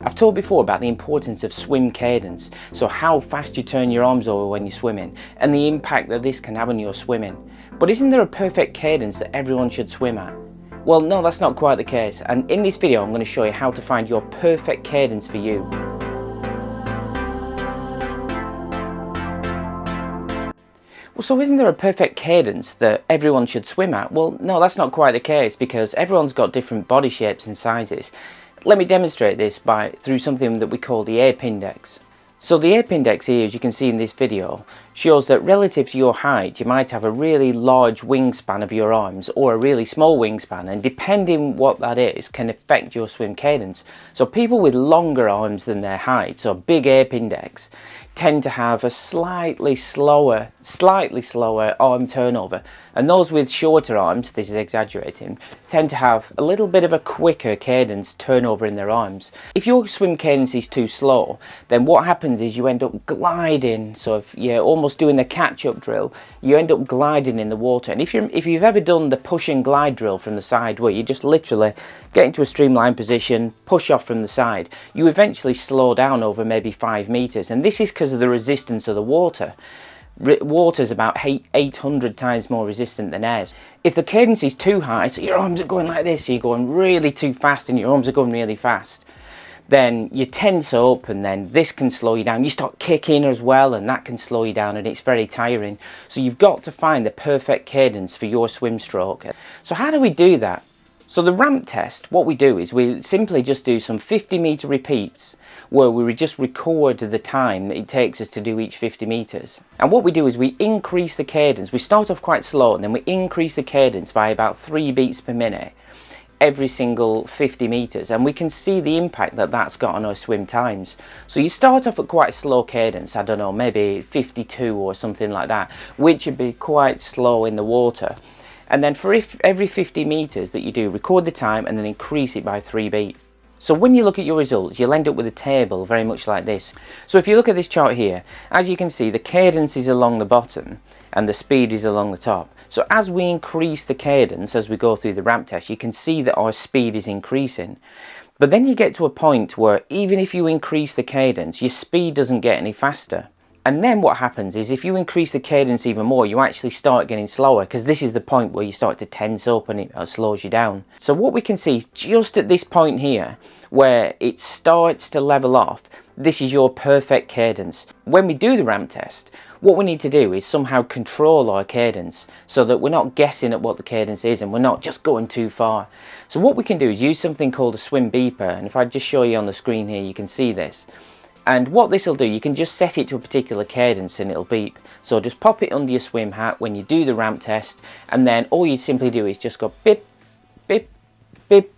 I've talked before about the importance of swim cadence, so how fast you turn your arms over when you're swimming, and the impact that this can have on your swimming. But isn't there a perfect cadence that everyone should swim at? Well, no, that's not quite the case, and in this video I'm going to show you how to find your perfect cadence for you. Well, so isn't there a perfect cadence that everyone should swim at? Well, no, that's not quite the case, because everyone's got different body shapes and sizes. Let me demonstrate this through something that we call the ape index. So the ape index here, as you can see in this video, shows that relative to your height you might have a really large wingspan of your arms or a really small wingspan, and depending what that is can affect your swim cadence. So people with longer arms than their height, so big ape index, tend to have a slightly slower arm turnover, and those with shorter arms, this is exaggerating, tend to have a little bit of a quicker cadence turnover in their arms. If your swim cadence is too slow, then what happens is you end up gliding. So if you're almost doing the catch-up drill, you end up gliding in the water. And if you've ever done the push and glide drill from the side, where you just literally get into a streamlined position, push off from the side, you eventually slow down over maybe 5 meters, and this is because of the resistance of the water. Water is about 800 times more resistant than air. If the cadence is too high, so your arms are going like this, so you're going really too fast and your arms are going really fast, then you tense up, and then this can slow you down. You start kicking as well, and that can slow you down, and it's very tiring. So you've got to find the perfect cadence for your swim stroke. So how do we do that? So the ramp test, what we do is we simply just do some 50-meter repeats where we just record the time that it takes us to do each 50 meters. And what we do is we increase the cadence. We start off quite slow, and then we increase the cadence by about 3 beats per minute every single 50 meters, and we can see the impact that that's got on our swim times. So you start off at quite a slow cadence, I don't know, maybe 52 or something like that, which would be quite slow in the water. And then for every 50 meters that you do, record the time and then increase it by 3 beats. So when you look at your results, you'll end up with a table very much like this. So if you look at this chart here, as you can see, the cadence is along the bottom and the speed is along the top. So as we increase the cadence, as we go through the ramp test, you can see that our speed is increasing. But then you get to a point where even if you increase the cadence, your speed doesn't get any faster. And then what happens is if you increase the cadence even more, you actually start getting slower, because this is the point where you start to tense up and it slows you down. So what we can see is just at this point here, where it starts to level off, this is your perfect cadence. When we do the ramp test, what we need to do is somehow control our cadence so that we're not guessing at what the cadence is and we're not just going too far. So what we can do is use something called a swim beeper, and if I just show you on the screen here, you can see this. And what this will do, you can just set it to a particular cadence and it'll beep. So just pop it under your swim hat when you do the ramp test, and then all you simply do is just go bip, bip, bip,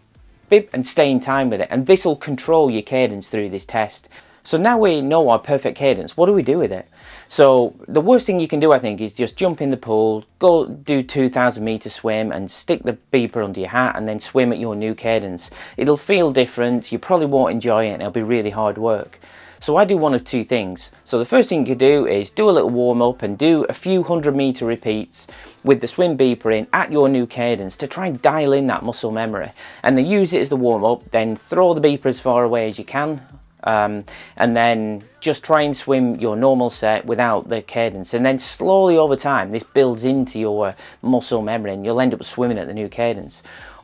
bip, and stay in time with it. And this will control your cadence through this test. So now we know our perfect cadence, what do we do with it? So the worst thing you can do, I think, is just jump in the pool, go do 2,000 meter swim and stick the beeper under your hat and then swim at your new cadence. It'll feel different, you probably won't enjoy it, and it'll be really hard work. So I do one of two things. So the first thing you can do is do a little warm up and do a few 100-meter repeats with the swim beeper in at your new cadence to try and dial in that muscle memory. And then use it as the warm up, then throw the beeper as far away as you can. And then just try and swim your normal set without the cadence, and then slowly over time this builds into your muscle memory and you'll end up swimming at the new cadence.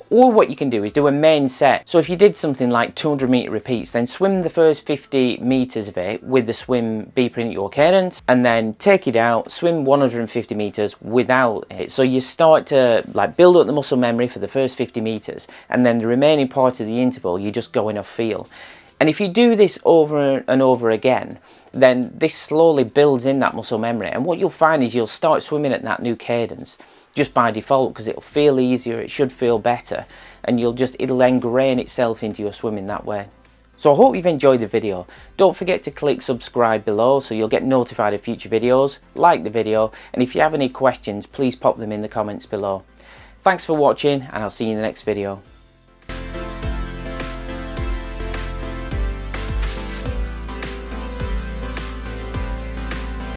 Or what you can do is do a main set. So if you did something like 200-meter repeats, then swim the first 50 meters of it with the swim beeper in at your cadence, and then take it out, swim 150 meters without it. So you start to build up the muscle memory for the first 50 meters, and then the remaining part of the interval you're just going off feel. And if you do this over and over again, then this slowly builds in that muscle memory, and what you'll find is you'll start swimming at that new cadence just by default, because it'll feel easier, it should feel better, and it'll ingrain itself into your swimming that way. So I hope you've enjoyed the video. Don't forget to click subscribe below so you'll get notified of future videos. Like the video, and if you have any questions, please pop them in the comments below. Thanks for watching, and I'll see you in the next video.